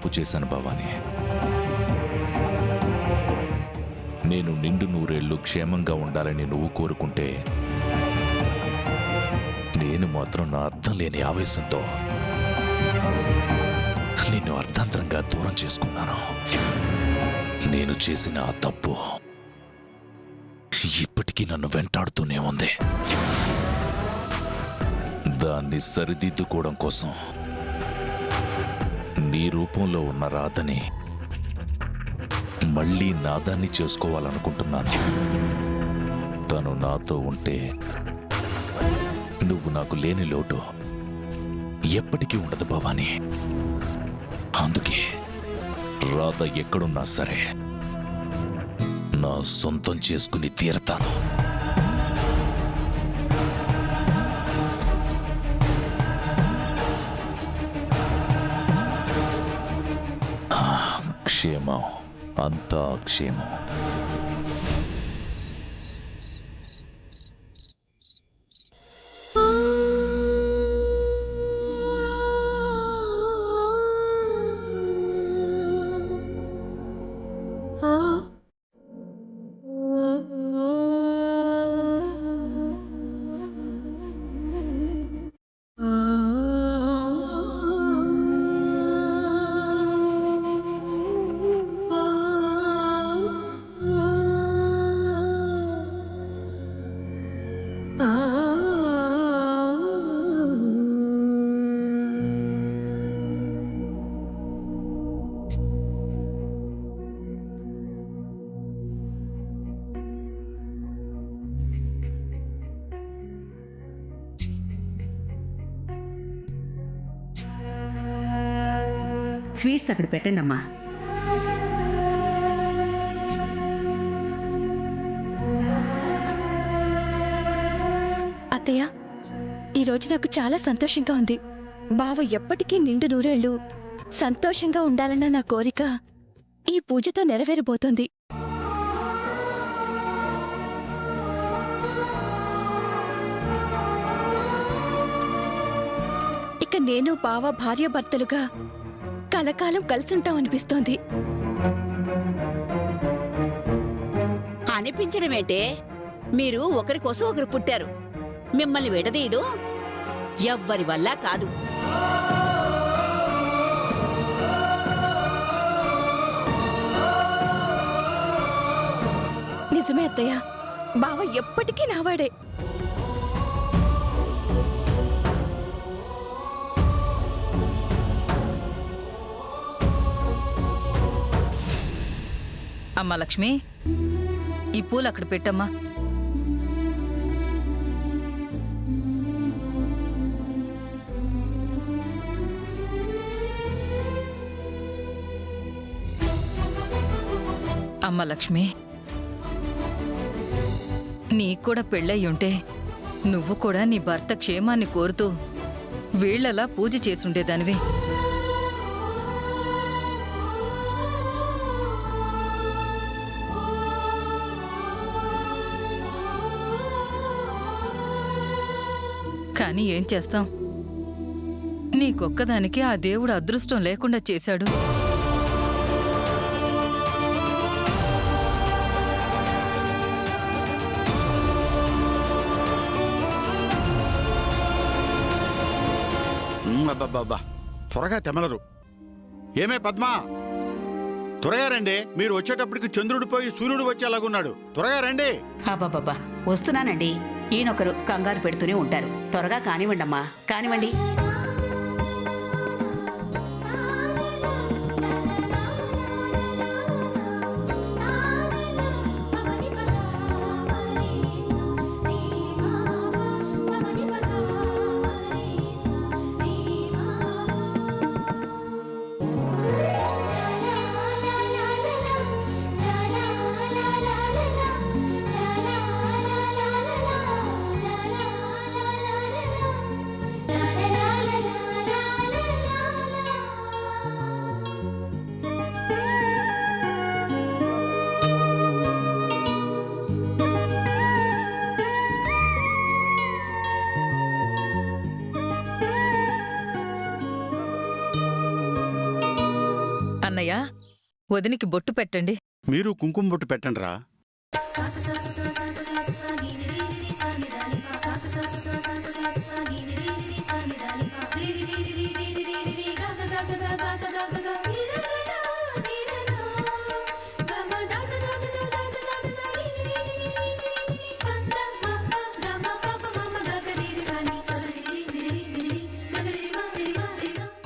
తప్పు చేశాను భవానీ. నేను నిండు నూరేళ్లు క్షేమంగా ఉండాలని నువ్వు కోరుకుంటే నేను మాత్రం నా అర్థం లేని ఆవేశంతో నిన్ను అర్థాంతరంగా దూరం చేసుకున్నాను. నేను చేసిన ఆ తప్పు ఇప్పటికీ నన్ను వెంటాడుతూనే ఉంది. దాన్ని సరిదిద్దుకోవడం కోసం నీ రూపంలో ఉన్న రాధని మళ్ళీ నాదాన్ని చేసుకోవాలనుకుంటున్నాను. తను నాతో ఉంటే నువ్వు నాకు లేని లోటు ఎప్పటికీ ఉండదు భవానీ. అందుకే రాధ ఎక్కడున్నా సరే నా సొంతం చేసుకుని తీరతాను. క్షేమం, అంతా క్షేమం. స్వీట్స్ అక్కడ పెట్టండి అమ్మా. అత్తయ్య, ఈరోజు నాకు చాలా సంతోషంగా ఉంది. బావ ఎప్పటికీ నిండు నూరేళ్లు సంతోషంగా ఉండాలన్న నా కోరిక ఈ పూజతో నెరవేరబోతోంది. ఇక నేను బావ భార్యాభర్తలుగా కలకాలం కలిసుంటామనిపిస్తోంది. అనిపించడమేంటే, మీరు ఒకరి కోసం ఒకరు పుట్టారు. మిమ్మల్ని విడదీయడం ఎవ్వరి వల్ల కాదు. నిజమే అత్తయ్య, బావ ఎప్పటికీ నావాడే. అమ్మా లక్ష్మి, ఈ పూలు అక్కడ పెట్టమ్మా. అమ్మ లక్ష్మి, నీకు కూడా పెళ్ళయ్యుంటే నువ్వు కూడా నీ భర్త క్షేమాన్ని కోరుతూ వీళ్లలా పూజ చేసుండేదానివే. కానీ ఏం చేస్తాం, నీకొక్కదానికి ఆ దేవుడు అదృష్టం లేకుండా చేశాడు. అబ్బబ్బబ్బా, త్వరగా తెమలరు. ఏమే పద్మా, త్వరగా రండి. మీరు వచ్చేటప్పటికి చంద్రుడు పోయి సూర్యుడు వచ్చేలాగున్నాడు. త్వరగా రండి. అబ్బాబ్బా, వస్తున్నానండి. ఈయనొకరు కంగారు పెడుతూనే ఉంటారు. త్వరగా కానివ్వండి అమ్మా, కానివ్వండి. la la la అన్నయ్య, వదినికి బొట్టు పెట్టండి. మీరు కుంకుమ బొట్టు పెట్టండిరా.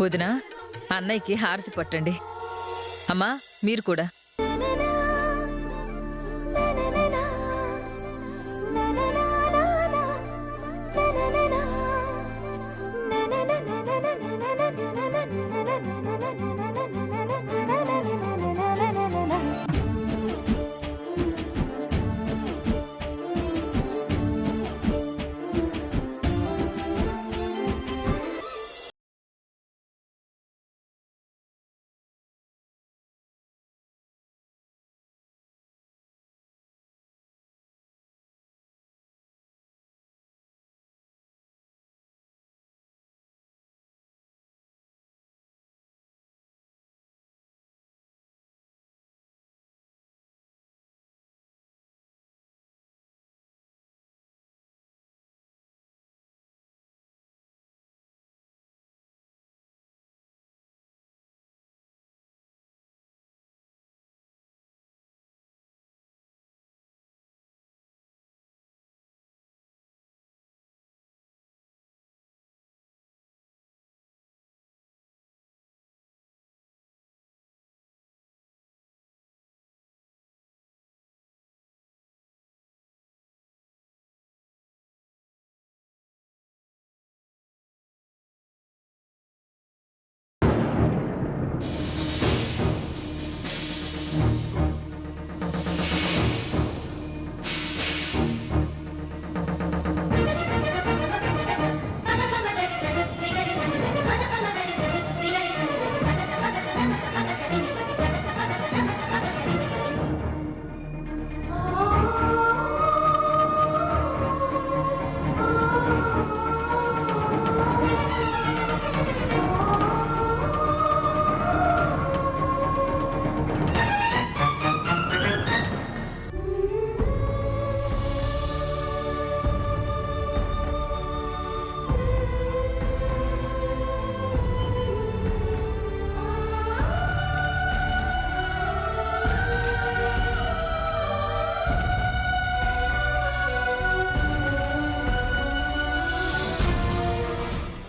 వదినా, అన్నయ్యకి హారతి పట్టండి. అమ్మా, మీరు కూడా.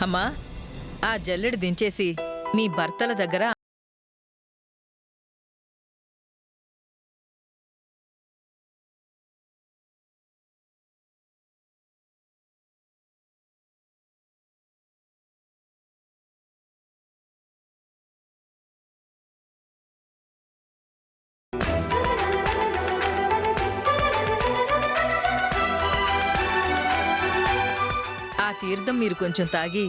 అమ్మా, ఆ జల్లెడ దించేసి మీ భర్తల దగ్గర ఆ తీర్థం మీరు కొంచెం తాగి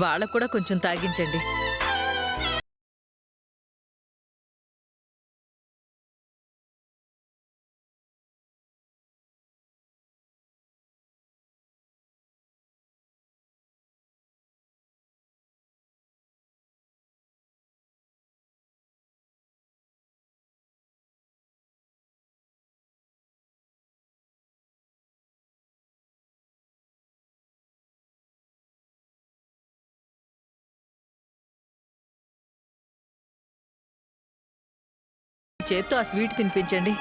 వాళ్ళకు కూడా కొంచెం తాగించండి. చేత్తో ఆ స్వీట్ తినిపించండి.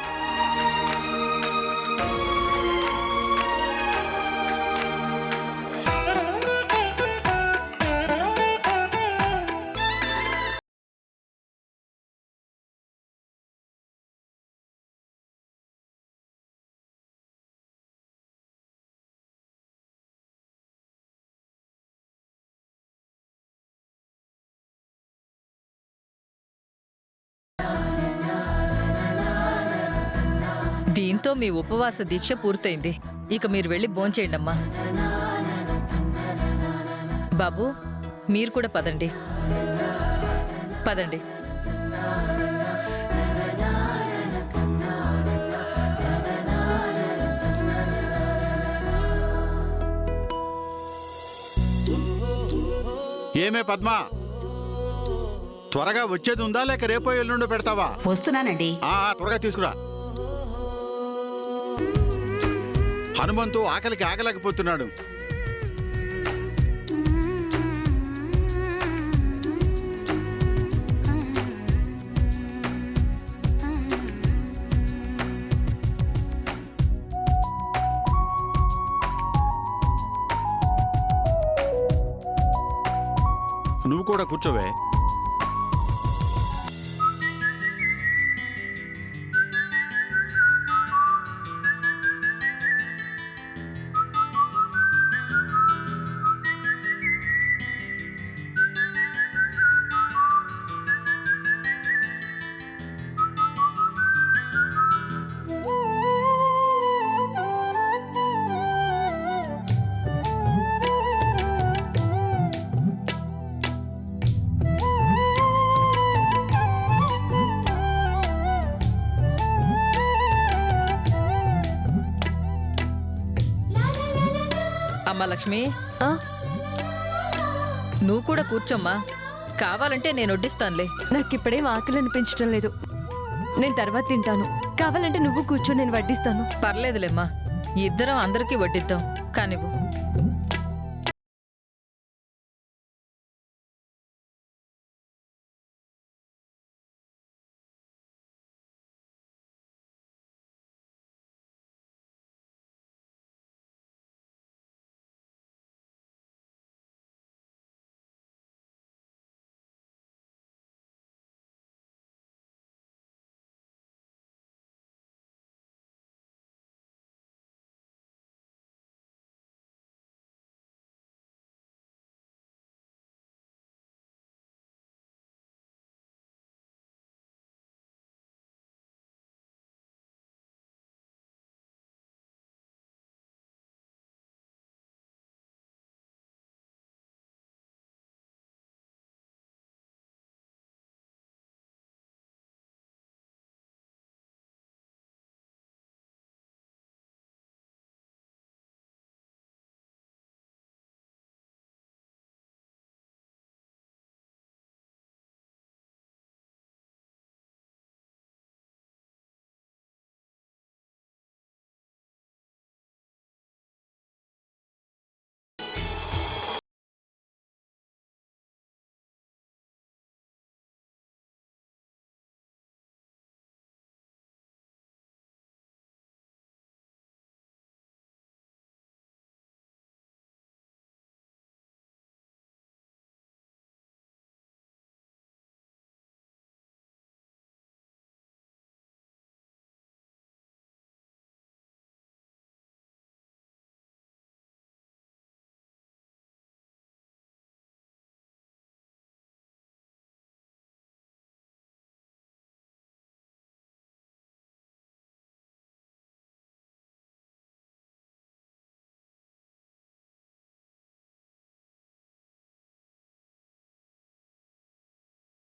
దీంతో మీ ఉపవాస దీక్ష పూర్తయింది. ఇక మీరు వెళ్ళి భోంచేయండమ్మా. బాబు, మీరు కూడా పదండి. పదండి. ఏమే పద్మా, త్వరగా వచ్చేది ఉందా లేక రేపో ఎల్లుండో పెడతావా? వస్తున్నానండి. త్వరగా తీసుకురా. హనుమంతు ఆకలికి ఆగలేకపోతున్నాడు. నువ్వు కూడా కూర్చోవే. అమ్మా లక్ష్మి, ఆ? నువ్వు కూడా కూర్చోమ్మా. కావాలంటే నేను వడ్డిస్తానులే. నాకిప్పుడేం ఆకలి అనిపించడం లేదు. నేను తర్వాత తింటాను. కావాలంటే నువ్వు కూర్చో, నేను వడ్డిస్తాను. పర్లేదులేమ్మా, ఇద్దరం అందరికీ వడ్డిద్దాం. కానివ్వు.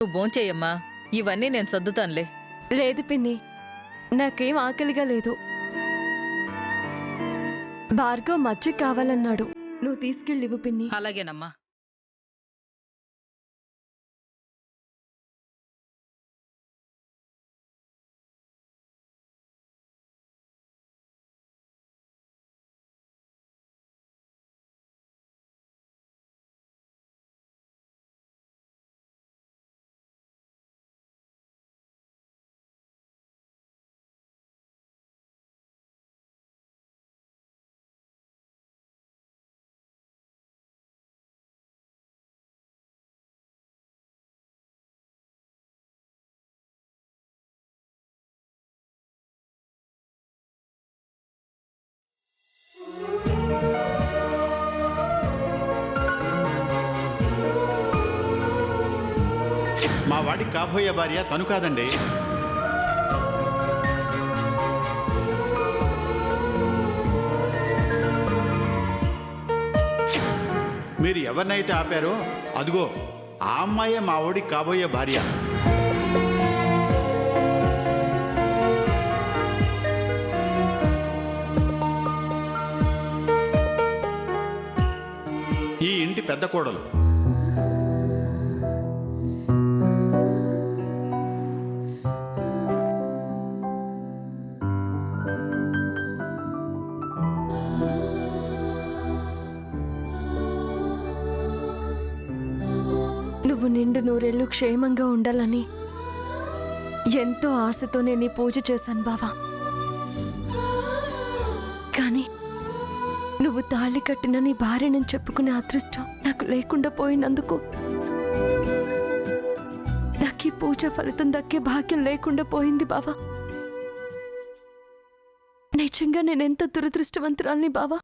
నువ్వు భోంచేయమ్మా. ఇవన్నీ నేను సర్దుతానులే. లేదు పిన్ని, నాకేం ఆకలిగా లేదు. భార్గవ్ మజ్జిగ కావాలన్నాడు. నువ్వు తీసుకెళ్ళివు పిన్ని. అలాగేనమ్మా. మా వాడికి కాబోయే భార్య తను కాదండి. మీరు ఎవరినైతే ఆపారో అదిగో ఆ అమ్మాయే మా వాడికి కాబోయే భార్య. ఈ ఇంటి పెద్ద కోడలు. నువ్వు నిండు నూరేళ్ళు క్షేమంగా ఉండాలని ఎంతో ఆశతో నేను ఈ పూజ చేశాను బావా. కానీ నువ్వు తాళి కట్టిన నీ భార్యను చెప్పుకునే అదృష్టం నాకు లేకుండా పోయినందుకు, నాకు ఈ పూజ ఫలితం దక్కే భాగ్యం లేకుండా పోయింది బావా. నిజంగా నేనెంత దురదృష్టవంతురాల్ని బావా.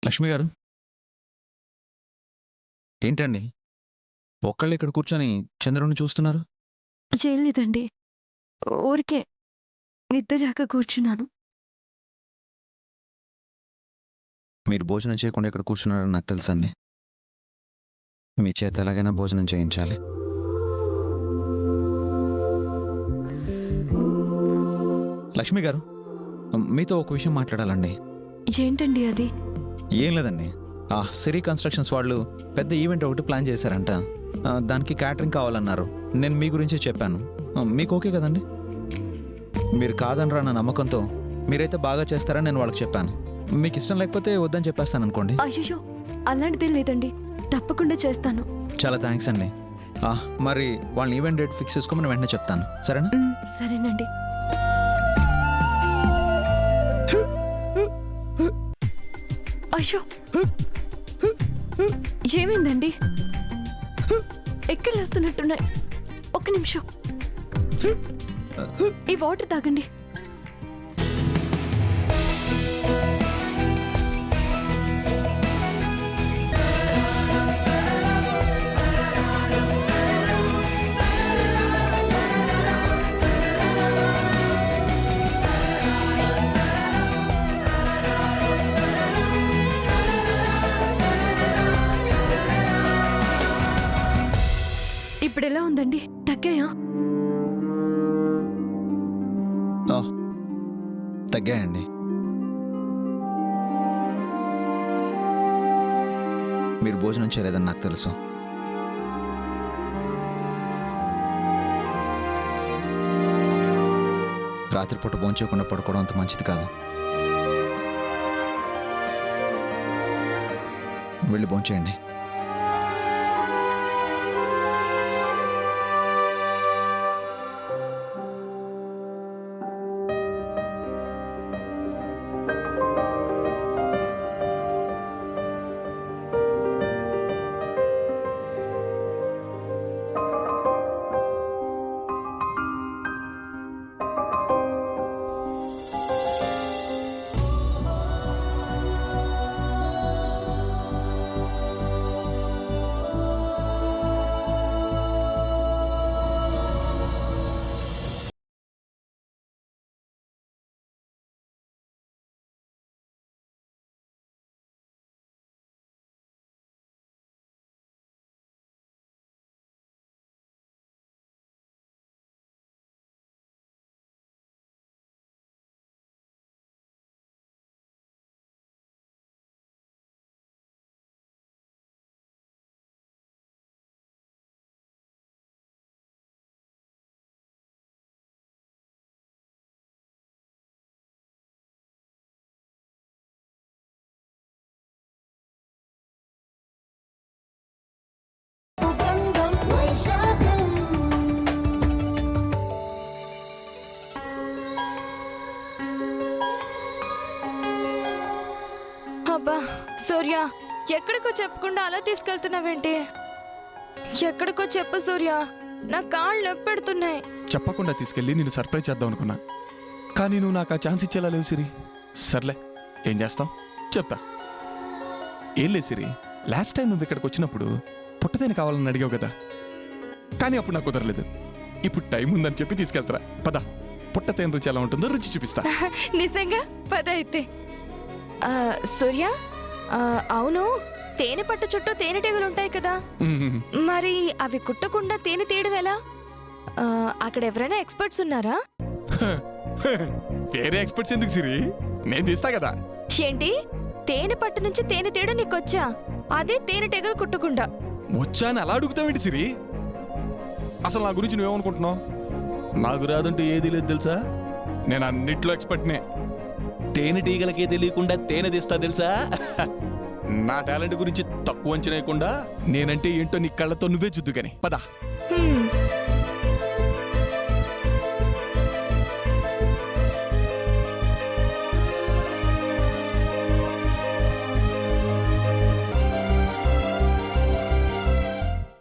లక్ష్మి గారు, ఏంటండి ఒక్కళ్ళు ఇక్కడ కూర్చొని చంద్రుడిని చూస్తున్నారు? చేయలేదండి, ఊరికే నిద్రరాక కూర్చున్నాను. మీరు భోజనం చేయకుండా ఇక్కడ కూర్చున్నారని నాకు తెలుసండి. మీ చేత ఎలాగైనా భోజనం చేయించాలి. లక్ష్మి గారు, మీతో ఒక విషయం మాట్లాడాలండి. ఏంటండి అది? ఏం లేదండి, సిరి కన్స్ట్రక్షన్స్ వాళ్ళు పెద్ద ఈవెంట్ ఒకటి ప్లాన్ చేశారంట. దానికి క్యాటరింగ్ కావాలన్నారు. నేను మీ గురించే చెప్పాను. మీకు ఓకే కదండి? మీరు కాదనరా నా నమ్మకంతో మీరైతే బాగా చేస్తారని నేను వాళ్ళకి చెప్పాను. మీకు ఇష్టం లేకపోతే వద్దని చెప్పేస్తాను అనుకోండి. అయ్యో, అలాంటిదే లేదండి, తప్పకుండా చేస్తాను. చాలా థ్యాంక్స్ అండి. మరి వాళ్ళని ఈవెంట్ డేట్ ఫిక్స్ చేసుకోమని వెంటనే చెప్తాను, సరేనా? సరేనండి. అయ్యో, ఏమైందండి? ఎక్కడ వస్తున్నట్టున్నాయి. ఒక్క నిమిషం, ఈ వాటర్ తాగండి. ఇప్పుడు ఎలా ఉందండి? తగ్గాయా? తగ్గాయండి. మీరు భోజనం చేయలేదని నాకు తెలుసు. రాత్రిపూట భోంచేయకుండా పడుకోవడం అంత మంచిది కాదు. వెళ్ళి భోంచేయండి. అబ్బా సూర్య, ఎక్కడికో చెప్పకుండా అలా తీసుకెళ్తున్నావేంటి? ఎక్కడికో చెప్పు సూర్య, నా కాళ్ళు నొప్పి పెడుతున్నాయి. చెప్పకుండా తీసుకెళ్ళి నేను సర్ప్రైజ్ చేద్దాం అనుకున్నా, కానీ నువ్వు నాకు ఆ ఛాన్స్ ఇచ్చేలా లేవు సిరి. సర్లే, ఏం చేస్తావు చెప్తా. ఏం లేదు సిరి, లాస్ట్ టైం నువ్వు ఇక్కడికి వచ్చినప్పుడు పుట్టతేనే కావాలని అడిగావు కదా, కానీ అప్పుడు నాకు కుదరలేదు. ఇప్పుడు టైం ఉందని చెప్పి తీసుకెళ్తారా. పద, పుట్టతేన రుచి ఎలా ఉంటుందో రుచి చూపిస్తా. నిజంగా పద అయితే. సూర్య, అవును, తేనె పట్టు చుట్టూ తేనెటీగలు ఉంటాయి కదా, మరి అవి కుట్టకుండా తేనె తీయడం ఎలా? అక్కడ ఎవరైనా ఎక్స్పర్ట్స్ ఉన్నారా? వేరే ఎక్స్పర్ట్స్ ఎందుకు సిరి, నేను తీస్తా కదా. ఏంటి, తేనె పట్టు నుంచి తేనె తీయడం నీకొచ్చా? అదే తేనెటీగలు కుట్టకుండా వచ్చా అని అలా అడుగుతావేంటి సిరి? అసలు నా గురించి నువ్వేమనుకుంటున్నావు? నాకు రాదంటూ ఏదీ లేదు తెలుసా? నేను అన్నిట్లో ఎక్స్పర్ట్నే. తేనెటీగలకే తెలియకుండా తేనె తీస్తా తెలుసా? నా టాలెంట్ గురించి తక్కువ అంచనా వేయకుండా నేనంటే ఏంటో నీ కళ్ళతో నువ్వే చూద్దు కానీ పద. హ్మ్.